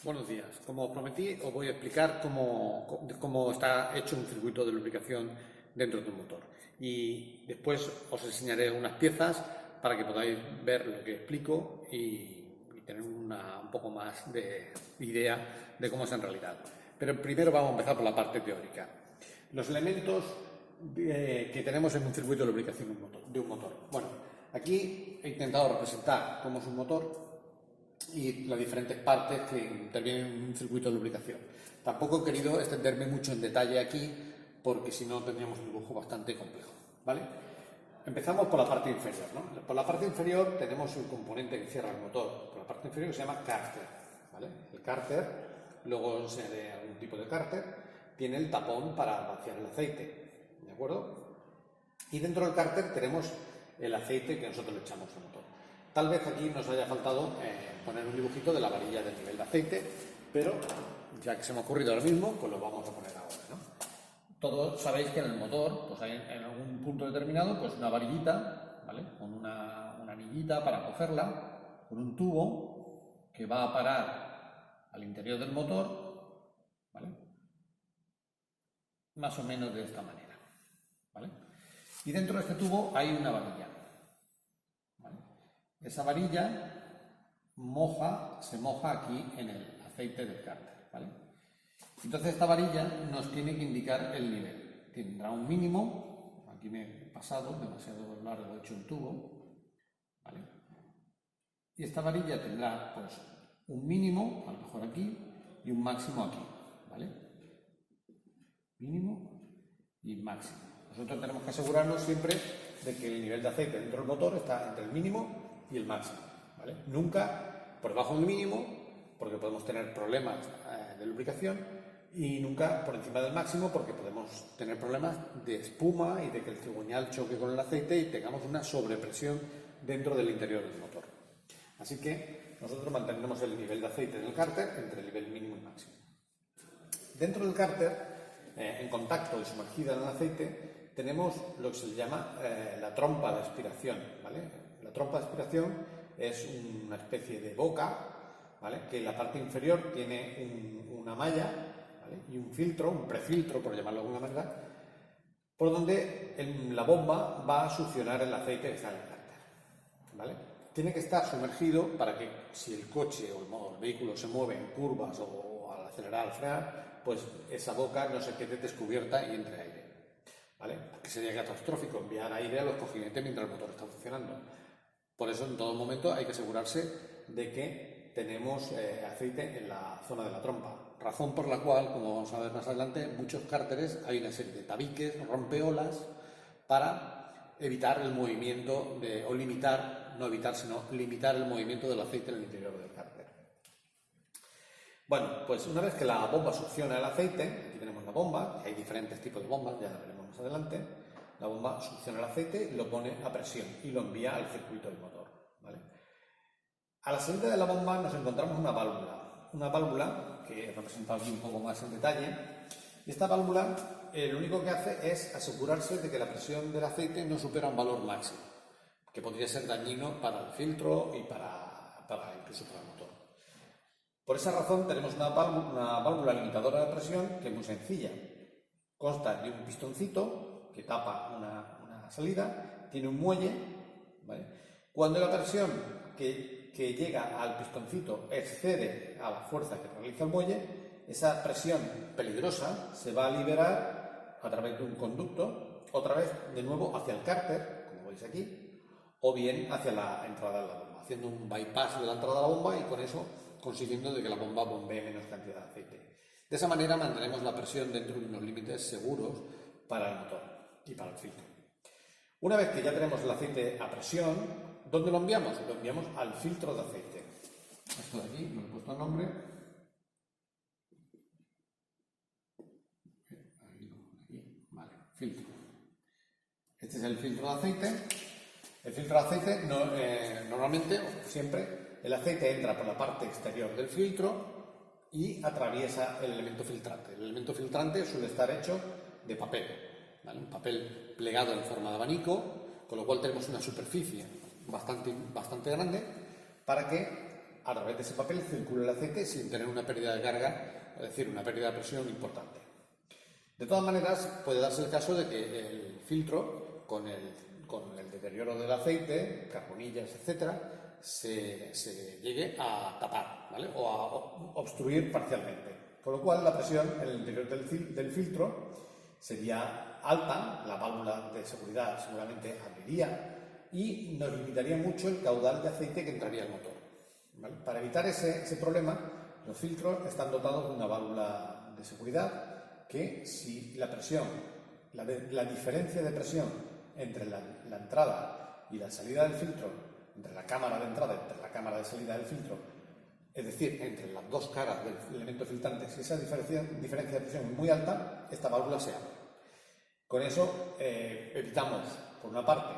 Buenos días. Como os prometí, os voy a explicar cómo está hecho un circuito de lubricación dentro de un motor. Y después os enseñaré unas piezas para que podáis ver lo que explico y tener un poco más de idea de cómo es en realidad. Pero primero vamos a empezar por la parte teórica. Los elementos que tenemos en un circuito de lubricación de un motor. Bueno, aquí he intentado representar cómo es un motor y las diferentes partes que intervienen en un circuito de lubricación. Tampoco he querido extenderme mucho en detalle aquí porque si no tendríamos un dibujo bastante complejo, ¿vale? Empezamos por la parte inferior, ¿no? Por la parte inferior tenemos un componente que cierra el motor, por la parte inferior que se llama cárter, ¿vale? El cárter, luego enseñaré algún tipo de cárter, tiene el tapón para vaciar el aceite, ¿de acuerdo? Y dentro del cárter tenemos el aceite que nosotros le echamos al motor. Tal vez aquí nos haya faltado poner un dibujito de la varilla del nivel de aceite, pero ya que se me ha ocurrido ahora mismo, pues lo vamos a poner ahora, ¿no? Todos sabéis que en el motor, pues hay en algún punto determinado, pues una varillita, ¿vale? Con una anillita para cogerla, con un tubo que va a parar al interior del motor, ¿vale? Más o menos de esta manera, ¿vale? Y dentro de este tubo hay una varilla, ¿vale? Esa varilla se moja aquí en el aceite del cárter, ¿vale? Entonces esta varilla nos tiene que indicar el nivel. Tendrá un mínimo, aquí me he pasado, demasiado largo he hecho el tubo, ¿vale? Y esta varilla tendrá pues un mínimo, a lo mejor aquí, y un máximo aquí, ¿vale? Mínimo y máximo. Nosotros tenemos que asegurarnos siempre de que el nivel de aceite dentro del motor está entre el mínimo y el máximo, ¿vale? Nunca por debajo del mínimo, porque podemos tener problemas de lubricación, y nunca por encima del máximo, porque podemos tener problemas de espuma y de que el cigüeñal choque con el aceite y tengamos una sobrepresión dentro del interior del motor. Así que nosotros mantendremos el nivel de aceite en el cárter entre el nivel mínimo y máximo. Dentro del cárter, en contacto y sumergida en el aceite, tenemos lo que se llama la trompa de aspiración, ¿vale? La trompa de aspiración es una especie de boca, ¿vale? Que en la parte inferior tiene una malla, ¿vale? Y un filtro, un prefiltro, por llamarlo de alguna manera, por donde la bomba va a succionar el aceite que está en el cárter, ¿vale? Tiene que estar sumergido para que si el coche o el vehículo se mueve en curvas o al acelerar, al frenar, pues esa boca no se quede descubierta y entre aire, ¿vale? Porque sería catastrófico enviar aire a los cojinetes mientras el motor está funcionando. Por eso en todo momento hay que asegurarse de que tenemos aceite en la zona de la trompa. Razón por la cual, como vamos a ver más adelante, en muchos cárteres hay una serie de tabiques, rompeolas, para evitar el movimiento, o limitar, no evitar, sino limitar el movimiento del aceite en el interior del cárter. Bueno, pues una vez que la bomba succiona el aceite, aquí tenemos la bomba, hay diferentes tipos de bombas, ya la veremos más adelante. La bomba succiona el aceite y lo pone a presión y lo envía al circuito del motor, ¿vale? A la salida de la bomba nos encontramos una válvula que he representado aquí un poco más en detalle. Y esta válvula lo único que hace es asegurarse de que la presión del aceite no supera un valor máximo, que podría ser dañino para el filtro y incluso para el motor. Por esa razón tenemos una válvula limitadora de presión que es muy sencilla. Consta de un pistoncito que tapa una salida, tiene un muelle, ¿vale? Cuando la presión que llega al pistoncito excede a la fuerza que realiza el muelle, esa presión peligrosa se va a liberar a través de un conducto, otra vez de nuevo hacia el cárter, como veis aquí, o bien hacia la entrada de la bomba, haciendo un bypass de la entrada de la bomba y con eso consiguiendo de que la bomba bombee menos cantidad de aceite. De esa manera mantenemos la presión dentro de unos límites seguros para el motor y para el filtro. Una vez que ya tenemos el aceite a presión, ¿dónde lo enviamos? Lo enviamos al filtro de aceite. Esto de aquí, no he puesto el nombre. Vale, filtro. Este es el filtro de aceite. El filtro de aceite, normalmente, siempre, el aceite entra por la parte exterior del filtro y atraviesa el elemento filtrante. El elemento filtrante suele estar hecho de papel, ¿vale? Un papel plegado en forma de abanico, con lo cual tenemos una superficie bastante grande para que a través de ese papel circule el aceite sin tener una pérdida de carga, es decir, una pérdida de presión importante. De todas maneras, puede darse el caso de que el filtro, con el deterioro del aceite, carbonillas, etcétera, se llegue a tapar, ¿vale? O a obstruir parcialmente. Con lo cual, la presión en el interior del filtro sería alta, la válvula de seguridad seguramente abriría y nos limitaría mucho el caudal de aceite que entraría al motor, ¿vale? Para evitar ese problema, los filtros están dotados de una válvula de seguridad que, si la presión, la diferencia de presión entre la entrada y la salida del filtro, entre la cámara de entrada y entre la cámara de salida del filtro, es decir, entre las dos caras del elemento filtrante, si esa diferencia de presión es muy alta, esta válvula se abre. Con eso evitamos, por una parte,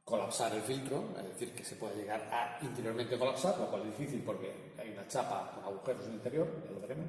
colapsar el filtro, es decir, que se puede llegar a interiormente colapsar, lo cual es difícil porque hay una chapa con agujeros en el interior, ya lo veremos.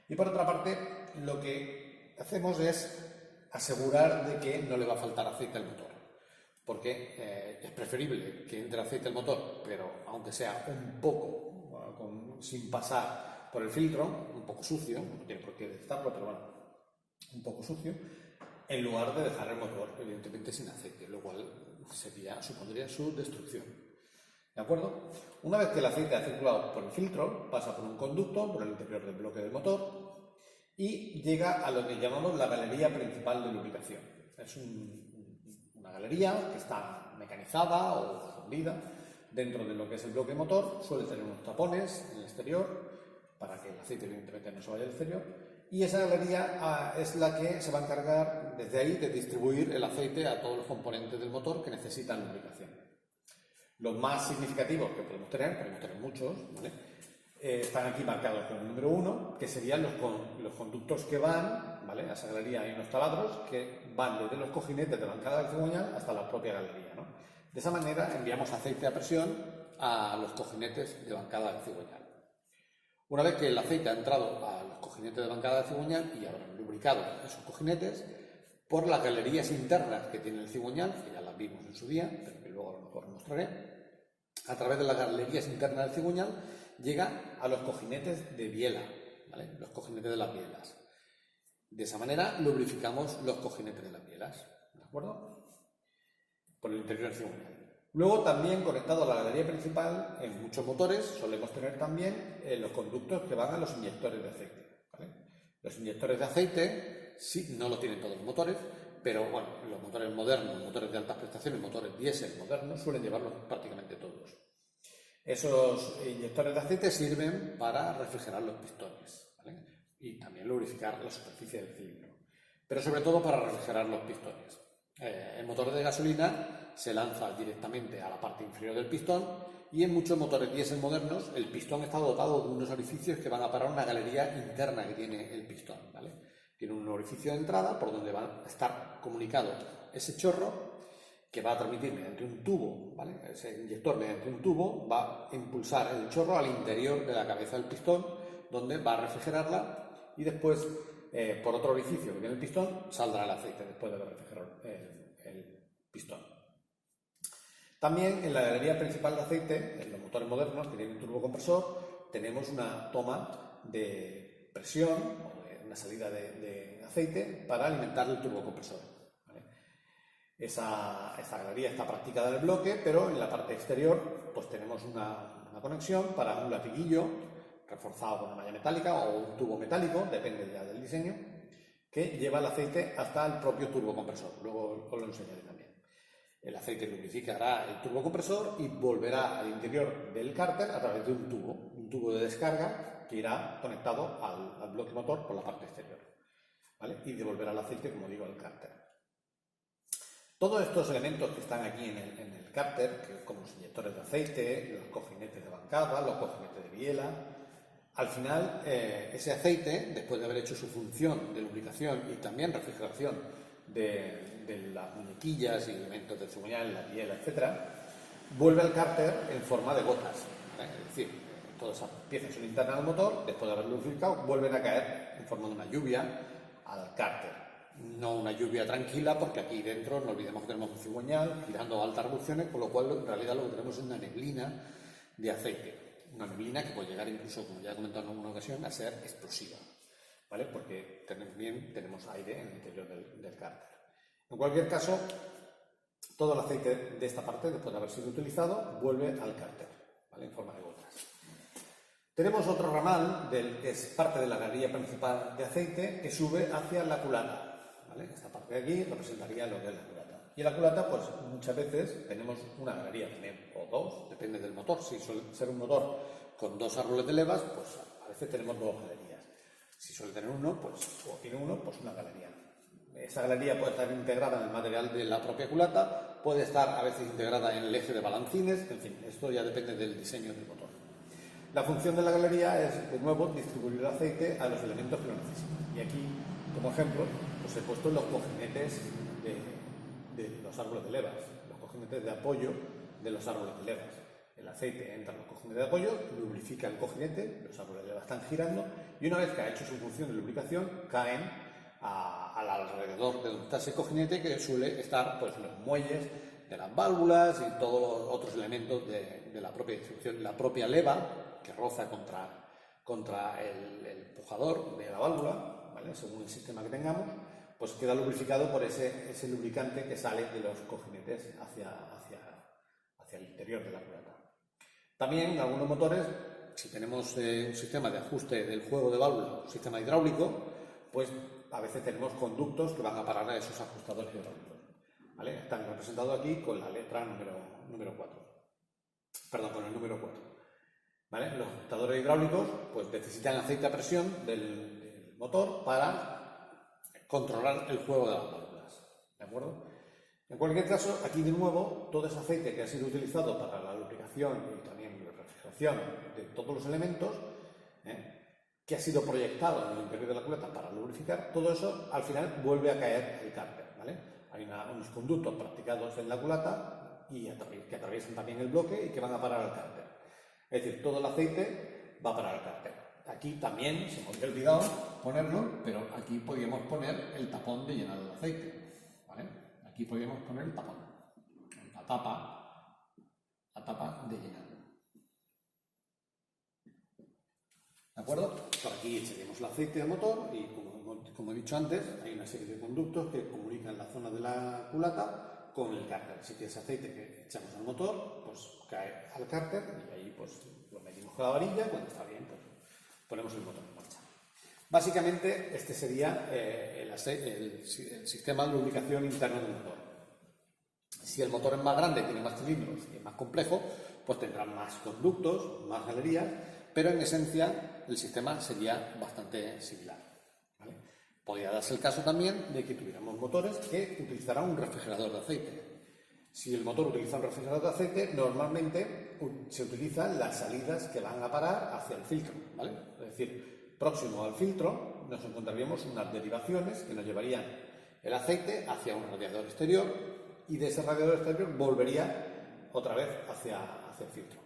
Y por otra parte, lo que hacemos es asegurar de que no le va a faltar aceite al motor, porque es preferible que entre aceite al motor, pero aunque sea un poco, sin pasar por el filtro, un poco sucio, no tiene por qué estarlo, pero bueno, un poco sucio, en lugar de dejar el motor evidentemente sin aceite, lo cual supondría su destrucción. ¿De acuerdo? Una vez que el aceite ha circulado por el filtro, pasa por un conducto por el interior del bloque del motor y llega a lo que llamamos la galería principal de lubricación. Es una galería que está mecanizada o fundida dentro de lo que es el bloque motor, suele tener unos tapones en el exterior para que el aceite evidentemente no se vaya al exterior, y esa galería es la que se va a encargar desde ahí de distribuir el aceite a todos los componentes del motor que necesitan lubricación. Los más significativos que podemos tener muchos, ¿vale? Están aquí marcados con el número 1, que serían los conductos que van, ¿vale? A esa galería hay unos taladros que van desde los cojinetes de bancada del cigüeñal hasta la propia galería, ¿no? De esa manera enviamos aceite a presión a los cojinetes de bancada del cigüeñal. Una vez que el aceite ha entrado a los cojinetes de bancada del cigüeñal y habrán lubricado esos cojinetes, por las galerías internas que tiene el cigüeñal, que ya las vimos en su día, pero que luego os mostraré, a través de las galerías internas del cigüeñal llega a los cojinetes de biela, ¿vale? Los cojinetes de las bielas. De esa manera lubrificamos los cojinetes de las bielas, ¿de acuerdo? Por el interior del cigüeñal. Luego, también conectado a la galería principal, en muchos motores solemos tener también los conductos que van a los inyectores de aceite, ¿vale? Los inyectores de aceite, sí, no lo tienen todos los motores, pero bueno, los motores modernos, motores de altas prestaciones, motores diésel modernos, suelen llevarlos prácticamente todos. Esos inyectores de aceite sirven para refrigerar los pistones, ¿vale? Y también lubrificar la superficie del cilindro, pero sobre todo para refrigerar los pistones. El motor de gasolina se lanza directamente a la parte inferior del pistón y en muchos motores diésel modernos el pistón está dotado de unos orificios que van a parar a una galería interna que tiene el pistón, ¿vale? Tiene un orificio de entrada por donde va a estar comunicado ese chorro que va a transmitir mediante un tubo, ¿vale? Ese inyector mediante un tubo va a impulsar el chorro al interior de la cabeza del pistón, donde va a refrigerarla y después, por otro orificio que tiene el pistón, saldrá el aceite después de haber refrigerado el pistón. También en la galería principal de aceite, en los motores modernos que tienen turbocompresor, tenemos una toma de presión o una salida de aceite para alimentar el turbocompresor, ¿vale? Esa galería está practicada en el bloque, pero en la parte exterior pues tenemos una conexión para un latiguillo reforzado con una malla metálica o un tubo metálico, depende ya del diseño, que lleva el aceite hasta el propio turbocompresor. Luego os lo enseñaré también. El aceite lubrificará el turbocompresor y volverá al interior del cárter a través de un tubo de descarga que irá conectado al bloque motor por la parte exterior, ¿vale? Y devolverá el aceite, como digo, al cárter. Todos estos elementos que están aquí en el cárter, que como los inyectores de aceite, los cojinetes de bancada, los cojinetes de biela, al final ese aceite, después de haber hecho su función de lubricación y también refrigeración de las muñequillas y elementos del cigüeñal, la biela, etc., vuelve al cárter en forma de gotas, ¿vale? Es decir, todas esas piezas son internas al motor, después de haberlo lubricado, vuelven a caer en forma de una lluvia al cárter. No una lluvia tranquila, porque aquí dentro no olvidemos que tenemos un cigüeñal girando a altas revoluciones, con lo cual en realidad lo que tenemos es una neblina de aceite. una neblina que puede llegar incluso, como ya he comentado en alguna ocasión, a ser explosiva, ¿vale? Porque también tenemos aire en el interior del cárter. En cualquier caso, todo el aceite de esta parte, después de haber sido utilizado, vuelve al cárter, ¿vale? En forma de gotas. Tenemos otro ramal, que es parte de la galería principal de aceite, que sube hacia la culata, ¿vale? Esta parte de aquí representaría lo que es la culata. Y en la culata, pues muchas veces tenemos una galería también, o dos, depende del motor. Si suele ser un motor con dos árboles de levas, pues a veces tenemos dos galerías. Si suele tener uno, pues, o tiene uno, pues una galería. Esa galería puede estar integrada en el material de la propia culata, puede estar a veces integrada en el eje de balancines, en fin, esto ya depende del diseño del motor. La función de la galería es, de nuevo, distribuir el aceite a los elementos que lo necesitan. Y aquí, como ejemplo, pues he puesto los cojinetes de los árboles de levas, los cojinetes de apoyo de los árboles de levas. El aceite entra en los cojinetes de apoyo, lubrifica el cojinete, los árboles de levas están girando, y una vez que ha hecho su función de lubricación, caen al alrededor de donde está ese cojinete, que suele estar pues los muelles de las válvulas y todos los otros elementos de la propia distribución. La propia leva que roza contra el empujador de la válvula, ¿vale? Según el sistema que tengamos, pues queda lubrificado por ese lubricante que sale de los cojinetes hacia el interior de la culata. También en algunos motores, si tenemos un sistema de ajuste del juego de válvulas, un sistema hidráulico, pues a veces tenemos conductos que van a parar a esos ajustadores hidráulicos, ¿vale? Están representados aquí con la letra número 4. Perdón, con el número 4. ¿Vale? Los ajustadores hidráulicos pues necesitan aceite a presión del motor para controlar el juego de las válvulas, ¿de acuerdo? En cualquier caso, aquí de nuevo, todo ese aceite que ha sido utilizado para la lubricación y también la refrigeración de todos los elementos, que ha sido proyectado en el interior de la culata para lubrificar, todo eso al final vuelve a caer el cárter, ¿vale? Hay unos conductos practicados en la culata y que atraviesan también el bloque y que van a parar al cárter. Es decir, todo el aceite va a parar al cárter. Aquí también se me había olvidado ponerlo, pero aquí podríamos poner el tapón de llenado de aceite, ¿vale? Aquí podríamos poner el tapón, la tapa de llenado. ¿De acuerdo? Por aquí echaríamos el aceite del motor y, como he dicho antes, hay una serie de conductos que comunican la zona de la culata con el cárter. Así que ese aceite que echamos al motor, pues cae al cárter y ahí pues lo medimos con la varilla. Cuando está bien, pues ponemos el motor en marcha. Básicamente, este sería el sistema de lubricación interno del motor. Si el motor es más grande, tiene más cilindros y es más complejo, pues tendrá más conductos, más galerías, pero en esencia el sistema sería bastante similar, ¿vale? Podría darse el caso también de que tuviéramos motores que utilizaran un refrigerador de aceite. Si el motor utiliza un refrigerador de aceite, normalmente se utilizan las salidas que van a parar hacia el filtro, ¿vale? Es decir, próximo al filtro nos encontraríamos unas derivaciones que nos llevarían el aceite hacia un radiador exterior y de ese radiador exterior volvería otra vez hacia el filtro,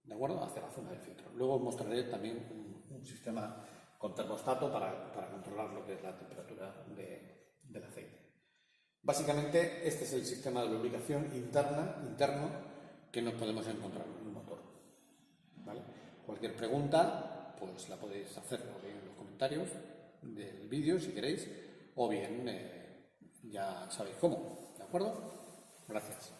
¿de acuerdo? Hacia la zona del filtro. Luego os mostraré también un sistema con termostato para controlar lo que es la temperatura del aceite. Básicamente, este es el sistema de lubricación interno que nos podemos encontrar en un motor, ¿vale? Cualquier pregunta, pues la podéis hacer o bien en los comentarios del vídeo, si queréis, o bien ya sabéis cómo, ¿de acuerdo? Gracias.